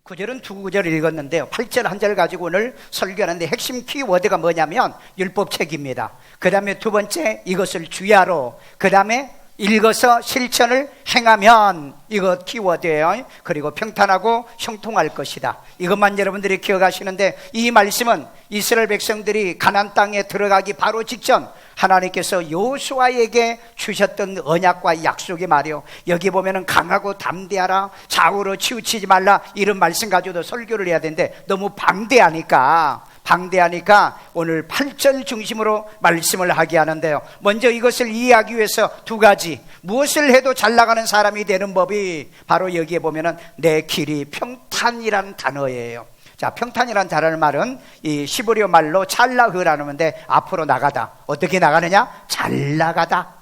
구절은 두 구절을 읽었는데요, 8절 한 절 가지고 오늘 설교하는데 핵심 키워드가 뭐냐면 율법책입니다. 그 다음에 두 번째, 이것을 주야로, 그 다음에 읽어서 실천을 행하면, 이거 키워드예요. 그리고 평탄하고 형통할 것이다. 이것만 여러분들이 기억하시는데, 이 말씀은 이스라엘 백성들이 가나안 땅에 들어가기 바로 직전 하나님께서 여호수아에게 주셨던 언약과 약속이 말이요, 여기 보면은 강하고 담대하라, 좌우로 치우치지 말라, 이런 말씀 가지고도 설교를 해야 되는데 너무 방대하니까 오늘 8절 중심으로 말씀을 하게 하는데요, 먼저 이것을 이해하기 위해서 두 가지, 무엇을 해도 잘 나가는 사람이 되는 법이 바로 여기에 보면은 내 길이 평탄이라는 단어예요. 자, 평탄이라는 단어의 말은 이 시브리어 말로 찰라흐라는 건데, 앞으로 나가다. 어떻게 나가느냐? 잘 나가다.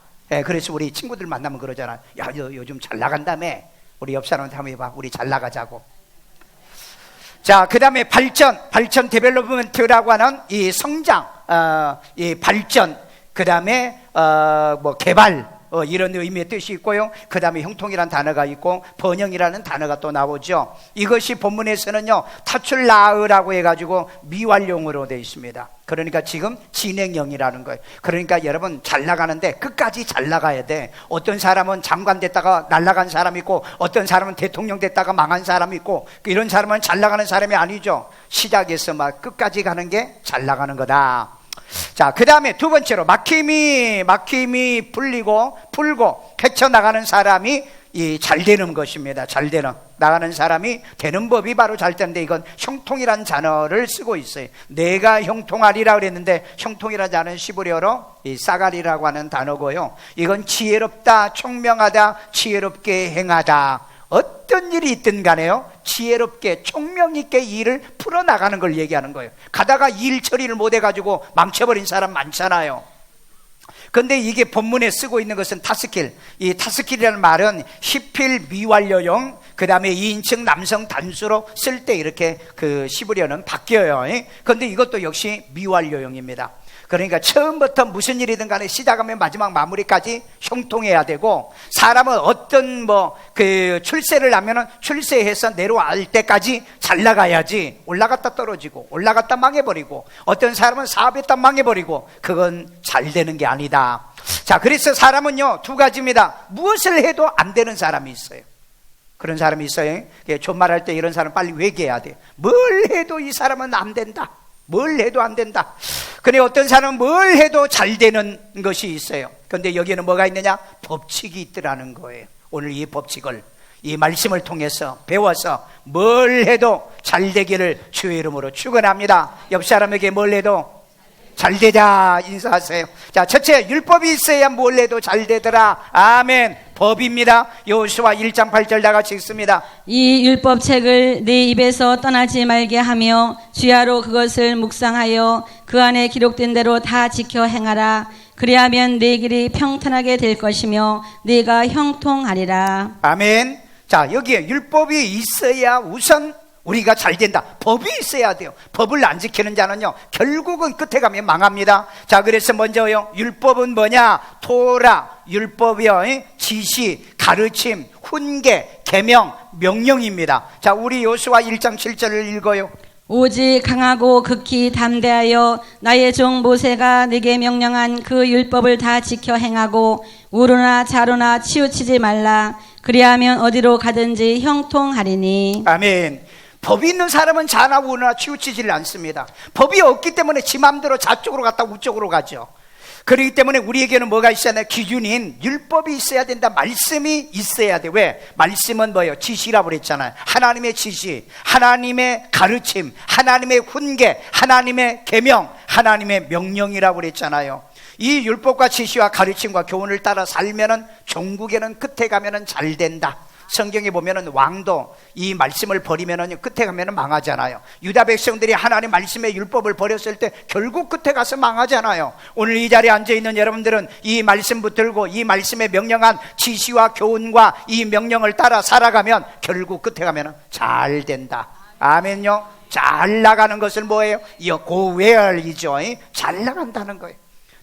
그래서 우리 친구들 만나면 그러잖아. 야, 요즘 잘 나간다며. 우리 옆 사람한테 한번 해봐. 우리 잘 나가자고. 자, 그 다음에 발전 데벨로프먼트라고 하는 이 성장, 이 발전, 그 다음에 개발, 이런 의미의 뜻이 있고요. 그 다음에 형통이라는 단어가 있고 번영이라는 단어가 또 나오죠. 이것이 본문에서는요, 타출라으라고 해가지고 미완료형으로 되어 있습니다. 그러니까 지금 진행형이라는 거예요. 그러니까 여러분, 잘 나가는데 끝까지 잘 나가야 돼. 어떤 사람은 장관 됐다가 날아간 사람이 있고, 어떤 사람은 대통령 됐다가 망한 사람이 있고, 이런 사람은 잘 나가는 사람이 아니죠. 시작에서 막 끝까지 가는 게 잘 나가는 거다. 자, 그 다음에 두 번째로 막힘이 풀고 헤쳐나가는 사람이 잘 되는 것입니다. 잘 되는, 나가는 사람이 되는 법이 바로 잘 되는데, 이건 형통이라는 단어를 쓰고 있어요. 내가 형통하리라 그랬는데, 형통이라는 단어는 시브리어로 사가리라고 하는 단어고요. 이건 지혜롭다, 총명하다, 지혜롭게 행하다. 어떤 일이 있든 간에요, 지혜롭게 총명 있게 일을 풀어나가는 걸 얘기하는 거예요. 가다가 일 처리를 못해가지고 망쳐버린 사람 많잖아요. 근데 이게 본문에 쓰고 있는 것은 타스킬, 이 타스킬이라는 말은 히필 미완료형, 그 다음에 2인칭 남성 단수로 쓸 때 이렇게 그 시브리어는 바뀌어요. 근데 이것도 역시 미완료형입니다. 그러니까 처음부터 무슨 일이든 간에 시작하면 마지막 마무리까지 형통해야 되고, 사람은 어떤 출세를 하면은 출세해서 내려갈 때까지 잘 나가야지, 올라갔다 떨어지고 올라갔다 망해버리고, 어떤 사람은 사업했다 망해버리고, 그건 잘 되는 게 아니다. 자, 그래서 사람은요, 두 가지입니다. 무엇을 해도 안 되는 사람이 있어요. 그런 사람이 있어요. 존말할 때 이런 사람 빨리 회개해야 돼. 뭘 해도 이 사람은 안 된다. 뭘 해도 안 된다. 근데 어떤 사람은 뭘 해도 잘 되는 것이 있어요. 근데 여기에는 뭐가 있느냐? 법칙이 있더라는 거예요. 오늘 이 법칙을, 이 말씀을 통해서 배워서 뭘 해도 잘 되기를 주의 이름으로 축원합니다. 옆 사람에게 뭘 해도 잘 되자 인사하세요. 자, 첫째, 율법이 있어야 뭘 해도 잘 되더라. 아멘. 법입니다. 여호수아 1장 8절 다 같이 읽습니다. 이 율법책을 네 입에서 떠나지 말게 하며 주야로 그것을 묵상하여 그 안에 기록된 대로 다 지켜 행하라. 그리하면 네 길이 평탄하게 될 것이며 네가 형통하리라. 아멘. 자, 여기에 율법이 있어야 우선 우리가 잘 된다. 법이 있어야 돼요. 법을 안 지키는 자는요, 결국은 끝에 가면 망합니다. 자, 그래서 먼저요, 율법은 뭐냐? 토라, 율법이요, 지시, 가르침, 훈계, 계명, 명령입니다. 자, 우리 여호수아 1장 7절을 읽어요. 오직 강하고 극히 담대하여 나의 종 모세가 네게 명령한 그 율법을 다 지켜 행하고 우로나 좌로나 치우치지 말라. 그리하면 어디로 가든지 형통하리니. 아멘. 법이 있는 사람은 좌나 우나 치우치지를 않습니다. 법이 없기 때문에 지 마음대로 좌쪽으로 갔다 우쪽으로 가죠. 그렇기 때문에 우리에게는 뭐가 있어야 돼? 기준인 율법이 있어야 된다. 말씀이 있어야 돼. 왜? 말씀은 뭐예요? 지시라고 그랬잖아요. 하나님의 지시, 하나님의 가르침, 하나님의 훈계, 하나님의 계명, 하나님의 명령이라고 그랬잖아요. 이 율법과 지시와 가르침과 교훈을 따라 살면은 종국에는 끝에 가면은 잘 된다. 성경에 보면은 왕도 이 말씀을 버리면은 끝에 가면은 망하잖아요. 유다 백성들이 하나님 말씀의 율법을 버렸을 때 결국 끝에 가서 망하잖아요. 오늘 이 자리에 앉아 있는 여러분들은 이 말씀 붙들고 이 말씀에 명령한 지시와 교훈과 이 명령을 따라 살아가면 결국 끝에 가면은 잘 된다. 아멘요. 잘 나가는 것을 뭐예요? 고웨얼이죠. 잘 나간다는 거예요.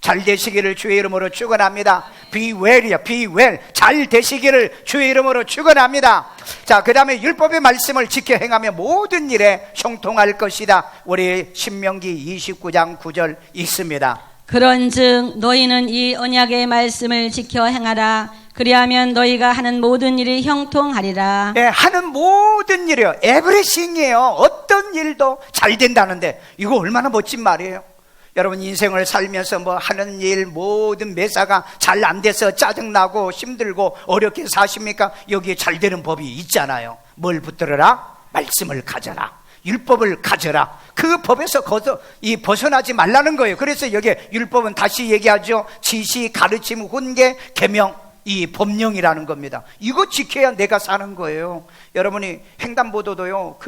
잘 되시기를 주의 이름으로 축원합니다. Be well이요, be well. 잘 되시기를 주의 이름으로 축원합니다. 자, 그 다음에 율법의 말씀을 지켜 행하며 모든 일에 형통할 것이다. 우리 신명기 29장 9절 있습니다. 그런즉 너희는 이 언약의 말씀을 지켜 행하라. 그리하면 너희가 하는 모든 일이 형통하리라. 네, 하는 모든 일이요, everything이에요. 어떤 일도 잘 된다는데 이거 얼마나 멋진 말이에요. 여러분 인생을 살면서 뭐 하는 일 모든 매사가 잘 안 돼서 짜증나고 힘들고 어렵게 사십니까? 여기에 잘 되는 법이 있잖아요. 뭘 붙들어라? 말씀을 가져라. 율법을 가져라. 그 법에서 벗어나지 말라는 거예요. 그래서 여기에 율법은 다시 얘기하죠. 지시, 가르침, 훈계, 계명, 이 법령이라는 겁니다. 이거 지켜야 내가 사는 거예요. 여러분이 횡단보도도요,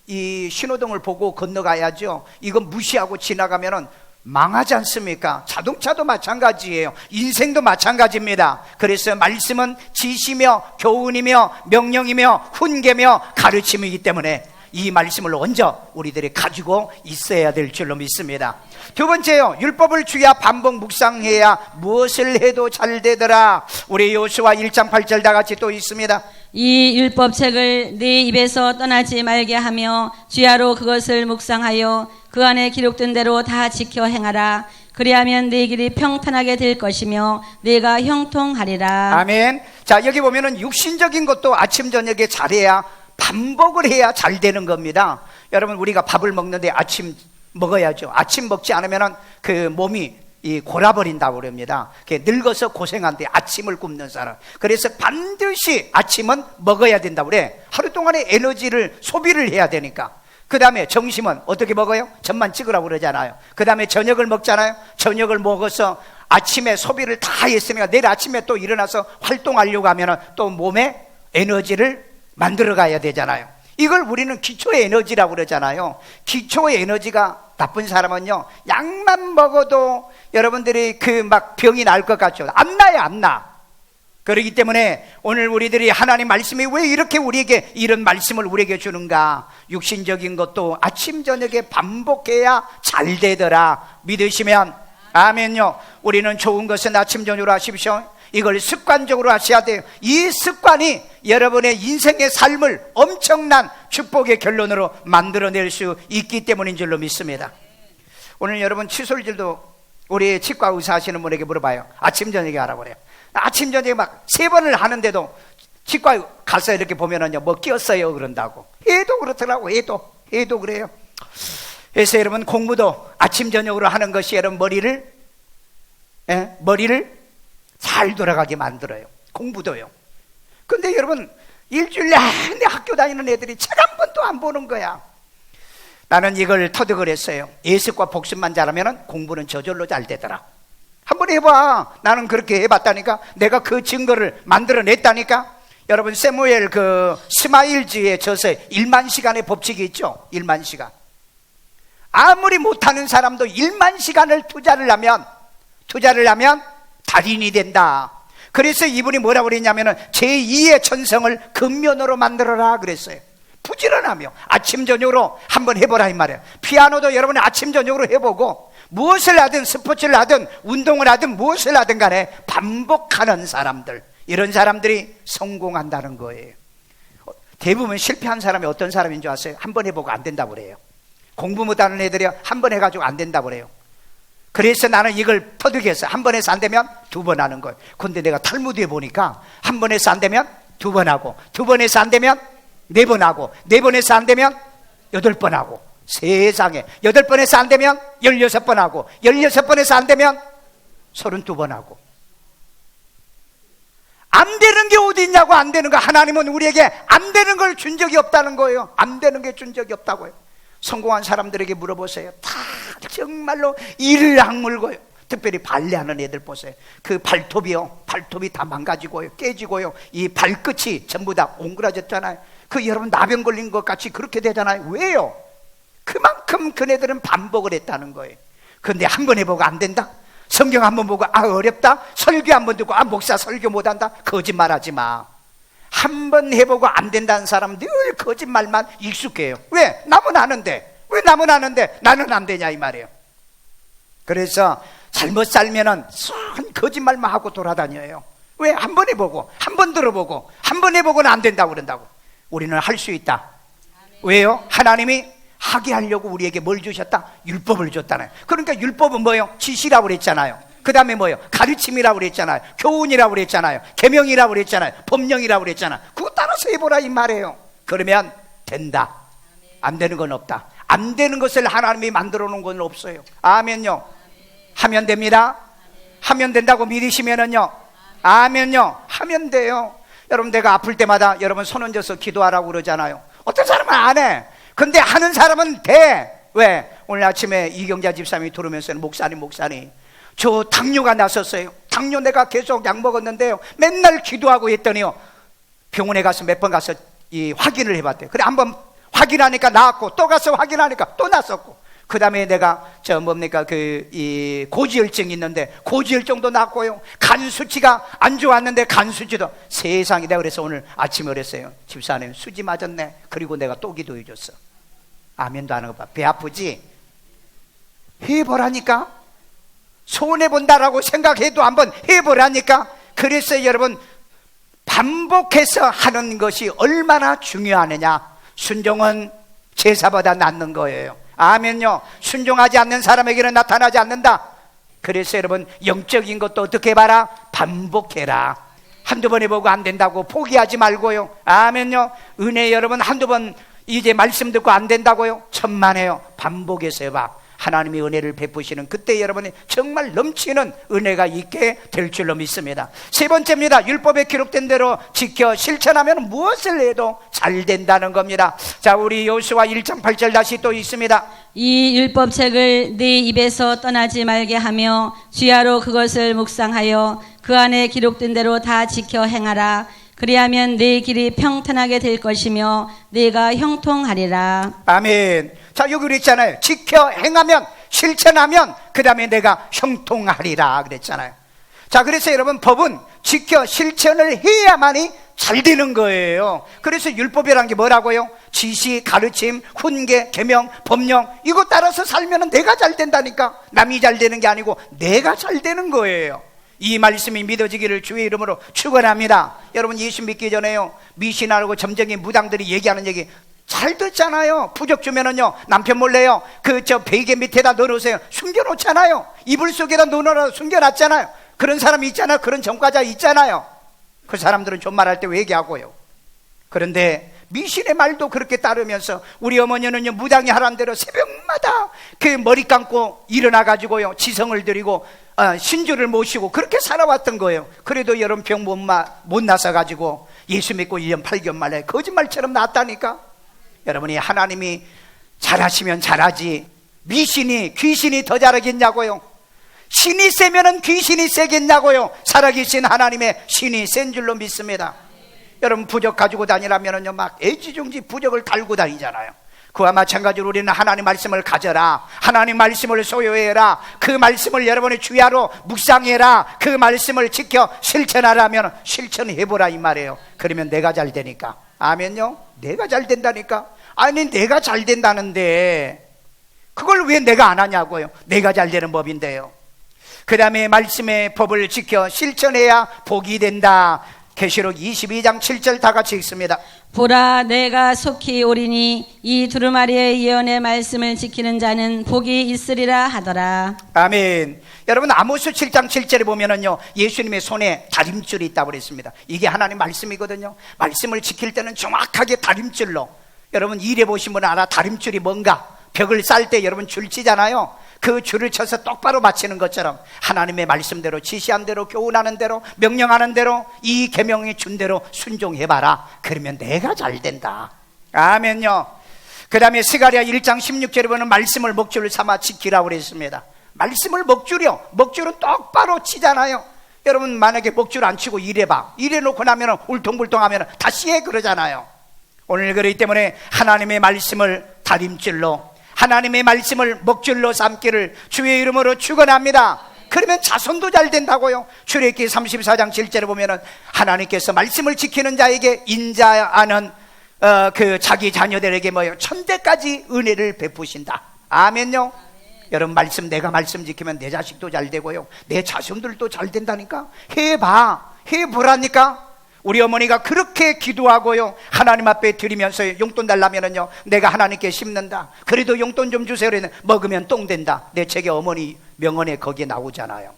이 신호등을 보고 건너가야죠. 이거 무시하고 지나가면은 망하지 않습니까? 자동차도 마찬가지예요. 인생도 마찬가지입니다. 그래서 말씀은 지시며 교훈이며 명령이며 훈계며 가르침이기 때문에 이 말씀을 먼저 우리들이 가지고 있어야 될 줄로 믿습니다. 두 번째요, 율법을 주야 반복 묵상해야 무엇을 해도 잘 되더라. 우리 요수아 1장 8절 다 같이 또 있습니다. 이 율법책을 네 입에서 떠나지 말게 하며 주야로 그것을 묵상하여 그 안에 기록된 대로 다 지켜 행하라. 그리하면 네 길이 평탄하게 될 것이며 네가 형통하리라. 아멘. 자, 여기 보면은 육신적인 것도 아침 저녁에 잘해야, 반복을 해야 잘 되는 겁니다. 여러분, 우리가 밥을 먹는데 아침 먹어야죠. 아침 먹지 않으면은 그 몸이 골아버린다고 그럽니다. 늙어서 고생한대, 아침을 굶는 사람. 그래서 반드시 아침은 먹어야 된다고 그래. 하루 동안의 에너지를 소비를 해야 되니까. 그 다음에 점심은 어떻게 먹어요? 점만 찍으라고 그러잖아요. 그 다음에 저녁을 먹잖아요. 저녁을 먹어서 아침에 소비를 다 했으니까 내일 아침에 또 일어나서 활동하려고 하면은 또 몸에 에너지를 만들어 가야 되잖아요. 이걸 우리는 기초의 에너지라고 그러잖아요. 기초의 에너지가 나쁜 사람은요, 약만 먹어도 여러분들이 막 병이 날 것 같죠? 안 나요, 안 나. 그렇기 때문에 오늘 우리들이 하나님 말씀이 왜 이렇게 우리에게 이런 말씀을 우리에게 주는가? 육신적인 것도 아침 저녁에 반복해야 잘 되더라. 믿으시면 아멘요. 우리는 좋은 것은 아침 저녁으로 하십시오. 이걸 습관적으로 하셔야 돼요. 이 습관이 여러분의 인생의 삶을 엄청난 축복의 결론으로 만들어낼 수 있기 때문인 줄로 믿습니다. 오늘 여러분 칫솔질도 우리 치과 의사 하시는 분에게 물어봐요. 아침 저녁에 하라고 그래요. 아침 저녁에 막 3번을 하는데도 치과에 가서 이렇게 보면은요, 뭐 끼었어요 그런다고. 얘도 그렇더라고. 얘도 그래요. 그래서 여러분 공부도 아침 저녁으로 하는 것이 여러분 머리를 잘 돌아가게 만들어요. 공부도요. 근데 여러분 일주일 내내 학교 다니는 애들이 책 한 번도 안 보는 거야. 나는 이걸 터득을 했어요. 예습과 복습만 잘하면 공부는 저절로 잘 되더라. 한번 해봐. 나는 그렇게 해봤다니까. 내가 그 증거를 만들어냈다니까. 여러분 세무엘 스마일즈의 저서에 1만 시간의 법칙이 있죠. 1만 시간. 아무리 못하는 사람도 1만 시간을 투자를 하면 달인이 된다. 그래서 이분이 뭐라고 그랬냐면은 제2의 천성을 근면으로 만들어라 그랬어요. 부지런하며 아침 저녁으로 한번 해보라 이 말이에요. 피아노도 여러분이 아침 저녁으로 해보고 무엇을 하든 스포츠를 하든 운동을 하든 무엇을 하든 간에 반복하는 사람들, 이런 사람들이 성공한다는 거예요. 대부분 실패한 사람이 어떤 사람인 줄 아세요? 한 번 해보고 안 된다고 그래요. 공부 못하는 애들이 한 번 해가지고 안 된다고 그래요. 그래서 나는 이걸 터득해서 한 번 해서 안 되면 2번 하는 거예요. 근데 내가 탈무드에 보니까 한 번 해서 안 되면 2번 하고, 2번 해서 안 되면 4번 하고, 4번 해서 안 되면 8번 하고, 세상에 8번 해서 안 되면 16번 하고, 16번 해서 안 되면 32번 하고. 안 되는 게 어디 있냐고. 안 되는 거. 하나님은 우리에게 안 되는 걸 준 적이 없다는 거예요. 안 되는 게 준 적이 없다고요. 성공한 사람들에게 물어보세요. 다 정말로 이를 악물고요. 특별히 발레하는 애들 보세요. 그 발톱이 다 망가지고요, 깨지고요, 이 발끝이 전부 다 옹그라졌잖아요. 여러분 나병 걸린 것 같이 그렇게 되잖아요. 왜요? 그만큼 그네들은 반복을 했다는 거예요. 근데 한 번 해보고 안 된다? 성경 한 번 보고 어렵다? 설교 한 번 듣고 목사 설교 못한다? 거짓말하지 마. 한 번 해보고 안 된다는 사람은 늘 거짓말만 익숙해요. 왜? 남은 아는데. 왜 남은 아는데 나는 안 되냐 이 말이에요. 그래서 잘못 살면은 선 거짓말만 하고 돌아다녀요. 왜? 한 번 해보고, 한 번 들어보고, 한 번 해보고는 안 된다고 그런다고. 우리는 할 수 있다. 왜요? 하나님이 하게 하려고 우리에게 뭘 주셨다? 율법을 줬다네요. 그러니까 율법은 뭐예요? 지시라고 그랬잖아요. 그 다음에 뭐예요? 가르침이라고 그랬잖아요. 교훈이라고 그랬잖아요. 계명이라고 그랬잖아요. 법령이라고 그랬잖아요. 그거 따라서 해보라 이 말이에요. 그러면 된다. 안 되는 건 없다. 안 되는 것을 하나님이 만들어 놓은 건 없어요. 아멘요. 하면 됩니다. 하면 된다고 믿으시면은요. 아멘요. 하면 돼요. 여러분, 내가 아플 때마다 여러분 손 얹어서 기도하라고 그러잖아요. 어떤 사람은 안 해. 근데 하는 사람은 돼. 왜? 오늘 아침에 이경자 집사님이 들으면서 목사님 저 당뇨가 났었어요. 당뇨 내가 계속 약 먹었는데요, 맨날 기도하고 했더니요, 병원에 가서 몇 번 가서 확인을 해봤대요. 그래 한번 확인하니까 나았고, 또 가서 확인하니까 또 났었고, 그 다음에 내가 고지혈증이 있는데 고지혈증도 났고요, 간 수치가 안 좋았는데 간 수치도, 세상에. 내가 그래서 오늘 아침에 그랬어요. 집사님 수지 맞았네. 그리고 내가 또 기도해 줬어. 아멘도 안 하고 봐. 배 아프지? 해보라니까. 손해본다라고 생각해도 한번 해보라니까. 그래서 여러분, 반복해서 하는 것이 얼마나 중요하느냐. 순종은 제사보다 낫는 거예요. 아멘요. 순종하지 않는 사람에게는 나타나지 않는다. 그래서 여러분, 영적인 것도 어떻게 해봐라? 반복해라. 한두 번 해보고 안 된다고 포기하지 말고요. 아멘요. 은혜 여러분, 한두 번 이제 말씀 듣고 안 된다고요? 천만에요. 반복해서 해봐. 하나님이 은혜를 베푸시는 그때 여러분이 정말 넘치는 은혜가 있게 될 줄로 믿습니다. 세 번째입니다. 율법에 기록된 대로 지켜 실천하면 무엇을 해도 잘 된다는 겁니다. 자, 우리 여호수아 1장 8절 다시 또 있습니다. 이 율법책을 네 입에서 떠나지 말게 하며 주야로 그것을 묵상하여 그 안에 기록된 대로 다 지켜 행하라. 그리하면 네 길이 평탄하게 될 것이며 네가 형통하리라. 아멘. 자, 여기 그랬잖아요. 지켜 행하면, 실천하면 그 다음에 내가 형통하리라 그랬잖아요. 자, 그래서 여러분, 법은 지켜 실천을 해야만이 잘 되는 거예요. 그래서 율법이란 게 뭐라고요? 지시, 가르침, 훈계, 계명, 법령, 이거 따라서 살면 내가 잘 된다니까. 남이 잘 되는 게 아니고 내가 잘 되는 거예요. 이 말씀이 믿어지기를 주의 이름으로 축원합니다. 여러분, 예수 믿기 전에요, 미신하고 점쟁이 무당들이 얘기하는 얘기 잘 듣잖아요. 부적 주면은요, 남편 몰래요, 베개 밑에다 넣어놓으세요. 숨겨놓잖아요. 이불 속에다 넣어놓으라 숨겨놨잖아요. 그런 사람이 있잖아요. 그런 전과자 있잖아요. 그 사람들은 좀 말할 때 얘기하고요. 그런데 미신의 말도 그렇게 따르면서 우리 어머니는요, 무당이 하라는 대로 새벽마다 그 머리 감고 일어나가지고요, 지성을 드리고 신주를 모시고 그렇게 살아왔던 거예요. 그래도 여러분 병 못 나서가지고 예수 믿고 1년 8개월 만에 거짓말처럼 났다니까. 여러분이 하나님이 잘하시면 잘하지, 미신이, 귀신이 더 잘하겠냐고요? 신이 세면은 귀신이 세겠냐고요? 살아계신 하나님의 신이 센 줄로 믿습니다. 여러분, 부적 가지고 다니라면은요, 막 애지중지 부적을 달고 다니잖아요. 그와 마찬가지로 우리는 하나님 말씀을 가져라. 하나님 말씀을 소유해라. 그 말씀을 여러분의 주야로 묵상해라. 그 말씀을 지켜 실천하라면 실천해보라 이 말이에요. 그러면 내가 잘 되니까. 아멘요? 내가 잘 된다니까. 아니, 내가 잘 된다는데 그걸 왜 내가 안 하냐고요? 내가 잘 되는 법인데요. 그 다음에 말씀의 법을 지켜 실천해야 복이 된다. 계시록 22장 7절 다 같이 읽습니다. 보라, 내가 속히 오리니 이 두루마리의 예언의 말씀을 지키는 자는 복이 있으리라 하더라. 아멘. 여러분, 아모스 7장 7절에 보면은요, 예수님의 손에 다림줄이 있다고 그랬습니다. 이게 하나님 말씀이거든요. 말씀을 지킬 때는 정확하게 다림줄로. 여러분, 일해 보신 분은 알아. 다림줄이 뭔가. 벽을 쌀 때 여러분 줄 치잖아요. 그 줄을 쳐서 똑바로 맞추는 것처럼 하나님의 말씀대로, 지시한 대로, 교훈하는 대로, 명령하는 대로, 이 계명이 준 대로 순종해봐라. 그러면 내가 잘 된다. 아멘요. 그 다음에 스가랴 1장 16절에 보면 말씀을 먹줄 삼아 지키라고 그랬습니다. 말씀을 먹줄이요, 먹줄은 똑바로 치잖아요. 여러분, 만약에 먹줄 안 치고 일해봐. 일해놓고 나면 울퉁불퉁하면 다시 해 그러잖아요. 오늘 그렇기 때문에 하나님의 말씀을 다림줄로, 하나님의 말씀을 먹줄로 삼기를 주의 이름으로 축원합니다. 그러면 자손도 잘 된다고요. 출애굽기 34장 7절에 보면은 하나님께서 말씀을 지키는 자에게 인자하는 그 자기 자녀들에게 천대까지 은혜를 베푸신다. 아멘요. 여러분, 내가 말씀 지키면 내 자식도 잘 되고요, 내 자손들도 잘 된다니까. 해보라니까. 우리 어머니가 그렇게 기도하고요, 하나님 앞에 드리면서 용돈 달라면은요, 내가 하나님께 심는다. 그래도 용돈 좀 주세요. 그러면 먹으면 똥 된다. 내 책에 어머니 명언에 거기에 나오잖아요.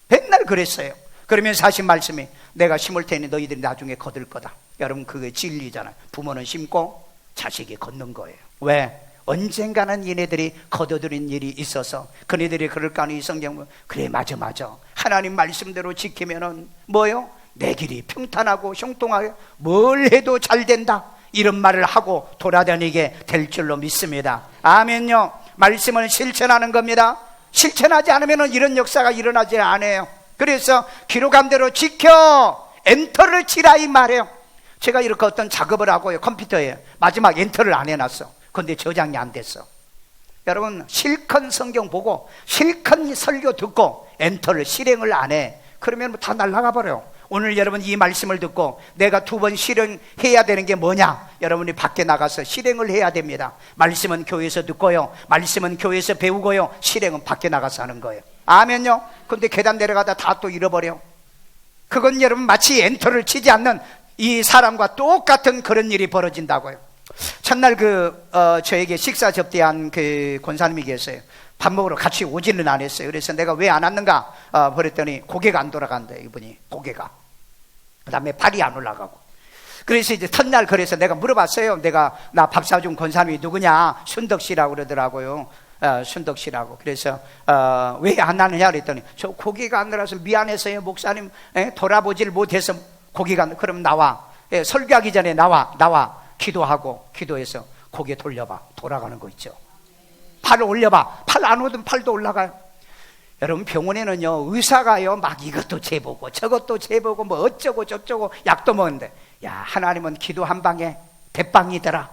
맨날 그랬어요. 그러면서 하신 말씀이, 내가 심을 테니 너희들이 나중에 거둘 거다. 여러분, 그게 진리잖아요. 부모는 심고 자식이 걷는 거예요. 왜? 언젠가는 얘네들이 거둬들인 일이 있어서 그네들이 그럴 거 아니. 성경은 그래, 맞아. 하나님 말씀대로 지키면은 뭐요? 내 길이 평탄하고 형통하게 뭘 해도 잘 된다. 이런 말을 하고 돌아다니게 될 줄로 믿습니다. 아멘요. 말씀을 실천하는 겁니다. 실천하지 않으면 이런 역사가 일어나지 않아요. 그래서 기록한 대로 지켜 엔터를 치라 이 말이에요. 제가 이렇게 어떤 작업을 하고요, 컴퓨터에 마지막 엔터를 안 해놨어. 근데 저장이 안 됐어. 여러분, 실컷 성경 보고 실컷 설교 듣고 엔터를 실행을 안 해. 그러면 다 날아가 버려요. 오늘 여러분 이 말씀을 듣고 내가 2번 실행해야 되는 게 뭐냐? 여러분이 밖에 나가서 실행을 해야 됩니다. 말씀은 교회에서 듣고요, 말씀은 교회에서 배우고요, 실행은 밖에 나가서 하는 거예요. 아멘요. 근데 계단 내려가다 다 또 잃어버려. 그건 여러분 마치 엔터를 치지 않는 이 사람과 똑같은 그런 일이 벌어진다고요. 첫날 저에게 식사 접대한 그 권사님이 계세요. 밥 먹으러 같이 오지는 않았어요. 그래서 내가 왜 안 왔는가 그랬더니 고개가 안 돌아간대, 이분이. 고개가. 그 다음에 발이 안 올라가고. 그래서 이제 첫날, 그래서 내가 물어봤어요. 나 밥 사준 권사님이 누구냐? 순덕 씨라고 그러더라고요. 순덕 씨라고. 그래서 왜 안 하느냐 그랬더니, 저 고개가 안 돌아서 미안해서요 목사님. 돌아보질 못해서 고개가 안. 그럼 나와. 설교하기 전에 나와. 기도하고, 기도해서 고개 돌려봐. 돌아가는 거 있죠. 팔을 올려봐. 팔 안 오든 팔도 올라가요. 여러분, 병원에는요, 의사가요 막 이것도 재보고 저것도 재보고 뭐 어쩌고 저쩌고 약도 먹는데, 야, 하나님은 기도 한 방에 대빵이더라.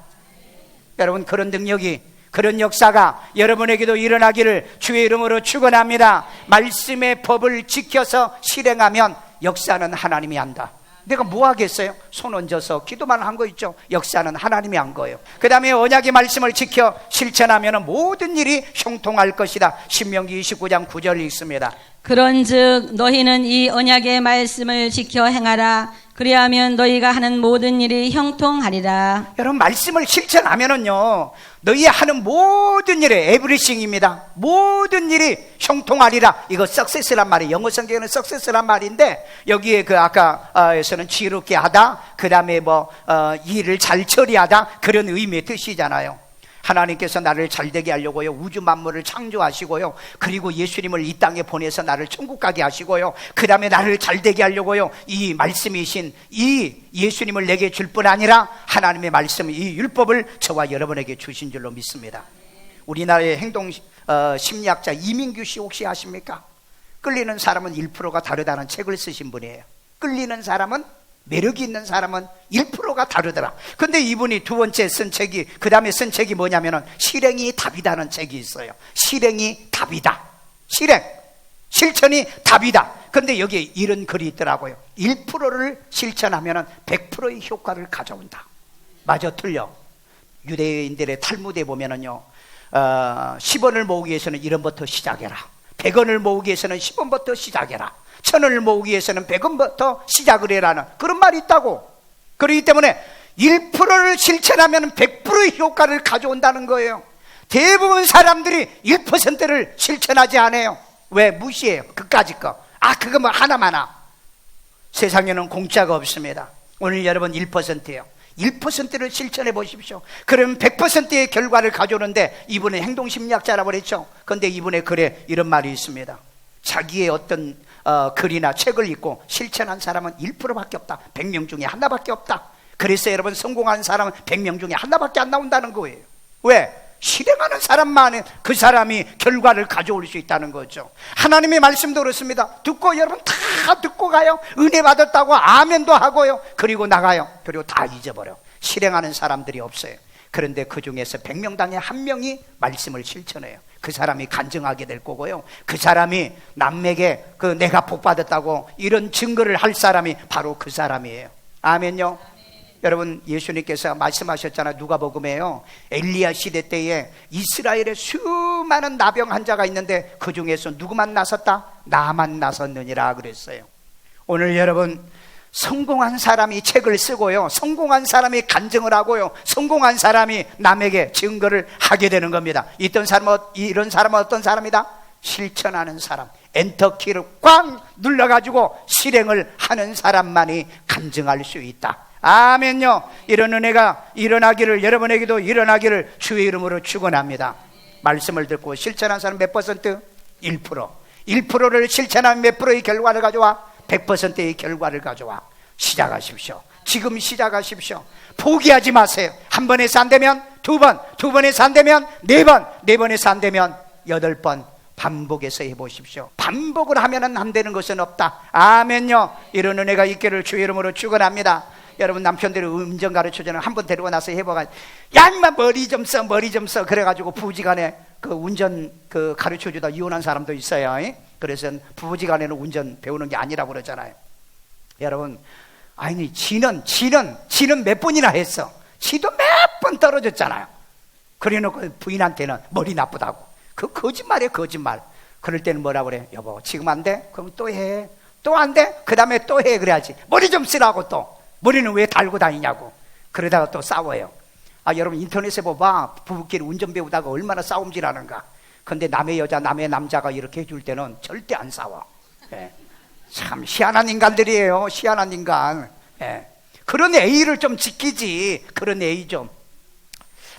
여러분, 그런 능력이, 그런 역사가 여러분에게도 일어나기를 주의 이름으로 축원합니다. 말씀의 법을 지켜서 실행하면 역사는 하나님이 한다. 내가 뭐 하겠어요? 손 얹어서 기도만 한 거 있죠. 역사는 하나님이 한 거예요. 그 다음에 언약의 말씀을 지켜 실천하면 모든 일이 형통할 것이다. 신명기 29장 9절 읽습니다. 그런즉 너희는 이 언약의 말씀을 지켜 행하라. 그리하면 너희가 하는 모든 일이 형통하리라. 여러분, 말씀을 실천하면은요, 너희 하는 모든 일에 에브리싱입니다. 모든 일이 형통하리라. 이거 석세스란 말이, 영어 성경에는 석세스란 말인데, 여기에 아까에서는 지혜롭게 하다, 그 다음에 일을 잘 처리하다, 그런 의미의 뜻이잖아요. 하나님께서 나를 잘되게 하려고요, 우주 만물을 창조하시고요, 그리고 예수님을 이 땅에 보내서 나를 천국 가게 하시고요, 그 다음에 나를 잘되게 하려고요, 이 말씀이신 이 예수님을 내게 줄 뿐 아니라 하나님의 말씀, 이 율법을 저와 여러분에게 주신 줄로 믿습니다. 우리나라의 행동 심리학자 이민규 씨 혹시 아십니까? 끌리는 사람은 1%가 다르다는 책을 쓰신 분이에요. 끌리는 사람은, 매력이 있는 사람은 1%가 다르더라. 근데 이분이 두 번째 쓴 책이, 그 다음에 쓴 책이 뭐냐면은 실행이 답이다는 책이 있어요. 실행이 답이다. 실천이 답이다. 근데 여기에 이런 글이 있더라고요. 1%를 실천하면은 100%의 효과를 가져온다. 맞아, 틀려. 유대인들의 탈무드에 보면은요, 10원을 모으기 위해서는 1원부터 시작해라. 100원을 모으기 위해서는 10원부터 시작해라. 1000원을 모으기 위해서는 100원부터 시작을 해라는 그런 말이 있다고. 그렇기 때문에 1%를 실천하면 100%의 효과를 가져온다는 거예요. 대부분 사람들이 1%를 실천하지 않아요. 왜? 무시해요. 그까짓 거. 그거 뭐 하나마나. 세상에는 공짜가 없습니다. 오늘 여러분 1%예요. 1%를 실천해 보십시오. 그럼 100%의 결과를 가져오는데, 이분은 행동심리학자라고 그랬죠. 그런데 이분의 글에 이런 말이 있습니다. 자기의 어떤 글이나 책을 읽고 실천한 사람은 1%밖에 없다. 100명 중에 하나밖에 없다. 그래서 여러분, 성공한 사람은 100명 중에 하나밖에 안 나온다는 거예요. 왜? 실행하는 사람만, 그 사람이 결과를 가져올 수 있다는 거죠. 하나님의 말씀도 그렇습니다. 듣고 여러분 다 듣고 가요. 은혜 받았다고 아멘도 하고요, 그리고 나가요. 그리고 다 잊어버려. 실행하는 사람들이 없어요. 그런데 그 중에서 100명당에 한 명이 말씀을 실천해요. 그 사람이 간증하게 될 거고요, 그 사람이 남에게 내가 복 받았다고 이런 증거를 할 사람이 바로 그 사람이에요. 아멘요. 여러분, 예수님께서 말씀하셨잖아요. 누가복음에요. 엘리야 시대 때에 이스라엘에 수많은 나병 환자가 있는데 그 중에서 누구만 나섰다? 나만 나섰느니라 그랬어요. 오늘 여러분, 성공한 사람이 책을 쓰고요, 성공한 사람이 간증을 하고요, 성공한 사람이 남에게 증거를 하게 되는 겁니다. 이런 사람은 어떤 사람이다? 실천하는 사람. 엔터키를 꽉 눌러가지고 실행을 하는 사람만이 간증할 수 있다. 아멘요. 이런 은혜가 일어나기를, 여러분에게도 일어나기를 주의 이름으로 축원합니다. 말씀을 듣고 실천한 사람 몇 퍼센트? 1%. 1%를 실천하면 몇 프로의 결과를 가져와? 100%의 결과를 가져와. 시작하십시오. 지금 시작하십시오. 포기하지 마세요. 한 번에서 안 되면 두 번, 두 번에서 안 되면 네 번, 네 번에서 안 되면 8번 반복해서 해보십시오. 반복을 하면 안 되는 것은 없다. 아멘요. 이런 은혜가 있기를 주의 이름으로 축원합니다. 여러분, 남편들이 운전 가르쳐주는 한 번 데리고 나서 해봐가, 야 인마 머리 좀 써, 머리 좀 써. 그래가지고 부부지간에 그 운전 가르쳐주다 이혼한 사람도 있어요. 그래서 부부지간에는 운전 배우는 게 아니라고 그러잖아요. 여러분, 아니 지는 몇 번이나 했어. 지도 몇 번 떨어졌잖아요. 그래놓고 부인한테는 머리 나쁘다고. 그 거짓말이에요, 거짓말. 그럴 때는 뭐라 그래? 여보, 지금 안 돼? 그럼 또 해. 또 안 돼? 그 다음에 또 해. 그래야지. 머리 좀 쓰라고. 또 머리는 왜 달고 다니냐고. 그러다가 또 싸워요. 여러분, 인터넷에 봐봐. 부부끼리 운전 배우다가 얼마나 싸움질하는가. 근데 남의 여자, 남의 남자가 이렇게 해줄 때는 절대 안 싸워. 참 희한한 인간들이에요. 희한한 인간. 그런 A를 좀 지키지. 그런 A 좀.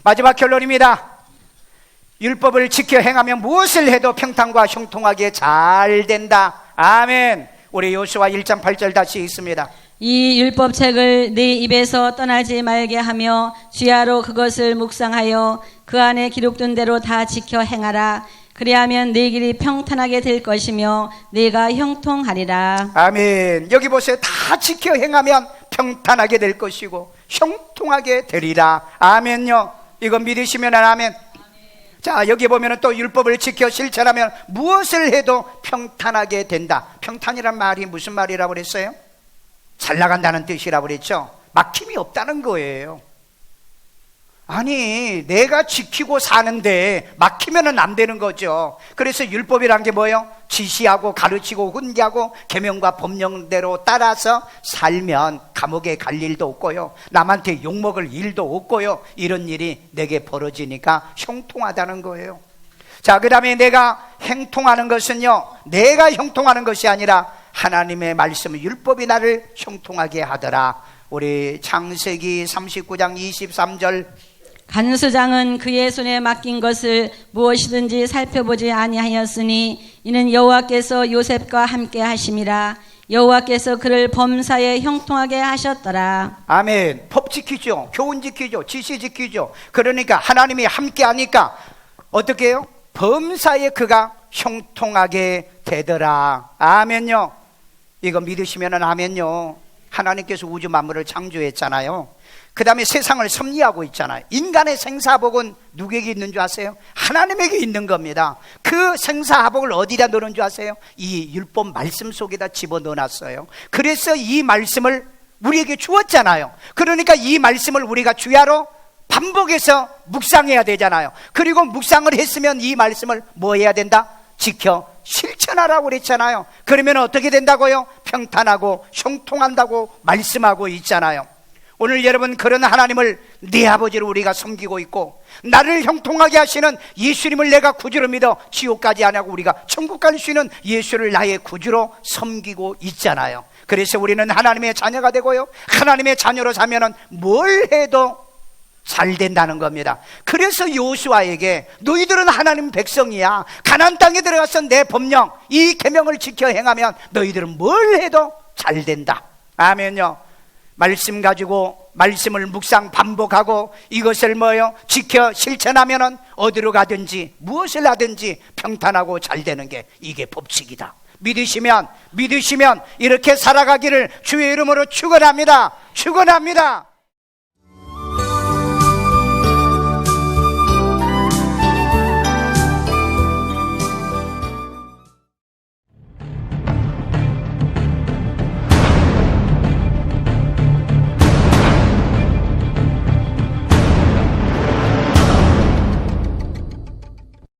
마지막 결론입니다. 율법을 지켜 행하면 무엇을 해도 평탄과 형통하게 잘 된다. 아멘. 우리 요수아 1장 8절 다시 읽습니다. 이 율법책을 네 입에서 떠나지 말게 하며 주야로 그것을 묵상하여 그 안에 기록된 대로 다 지켜 행하라. 그리하면 네 길이 평탄하게 될 것이며 네가 형통하리라. 아멘. 여기 보세요. 다 지켜 행하면 평탄하게 될 것이고 형통하게 되리라. 아멘요. 이거 믿으시면 아멘. 자, 여기 보면은 또 율법을 지켜 실천하면 무엇을 해도 평탄하게 된다. 평탄이란 말이 무슨 말이라고 그랬어요? 잘 나간다는 뜻이라고 그랬죠. 막힘이 없다는 거예요. 아니, 내가 지키고 사는데 막히면은 안 되는 거죠. 그래서 율법이란 게 뭐예요? 지시하고 가르치고 훈계하고 계명과 법령대로 따라서 살면 감옥에 갈 일도 없고요, 남한테 욕먹을 일도 없고요, 이런 일이 내게 벌어지니까 형통하다는 거예요. 자, 그 다음에 내가 행통하는 것은요, 내가 형통하는 것이 아니라 하나님의 말씀, 율법이 나를 형통하게 하더라. 우리 창세기 39장 23절. 간수장은 그의 손에 맡긴 것을 무엇이든지 살펴보지 아니하였으니 이는 여호와께서 요셉과 함께 하심이라. 여호와께서 그를 범사에 형통하게 하셨더라. 아멘. 법 지키죠, 교훈 지키죠, 지시 지키죠. 그러니까 하나님이 함께 하니까 어떻게 해요? 범사에 그가 형통하게 되더라. 아멘요. 이거 믿으시면 아멘요. 하나님께서 우주 만물을 창조했잖아요. 그 다음에 세상을 섭리하고 있잖아요. 인간의 생사복은 누구에게 있는 줄 아세요? 하나님에게 있는 겁니다. 그 생사복을 어디다 넣는 줄 아세요? 이 율법 말씀 속에다 집어넣어놨어요. 그래서 이 말씀을 우리에게 주었잖아요. 그러니까 이 말씀을 우리가 주야로 반복해서 묵상해야 되잖아요. 그리고 묵상을 했으면 이 말씀을 뭐 해야 된다? 지켜 실천하라고 그랬잖아요. 그러면 어떻게 된다고요? 평탄하고 형통한다고 말씀하고 있잖아요. 오늘 여러분, 그런 하나님을 내 아버지를 우리가 섬기고 있고, 나를 형통하게 하시는 예수님을 내가 구주로 믿어 지옥까지 안 하고 우리가 천국 갈 수 있는 예수를 나의 구주로 섬기고 있잖아요. 그래서 우리는 하나님의 자녀가 되고요, 하나님의 자녀로 사면은 뭘 해도 잘 된다는 겁니다. 그래서 요수아에게 너희들은 하나님 백성이야, 가나안 땅에 들어가서 내 법령 이 계명을 지켜 행하면 너희들은 뭘 해도 잘 된다. 아멘요. 말씀 가지고 말씀을 묵상 반복하고 이것을 뭐요? 지켜 실천하면은 어디로 가든지 무엇을 하든지 평탄하고 잘 되는 게 이게 법칙이다. 믿으시면 이렇게 살아가기를 주의 이름으로 축원합니다. 축원합니다.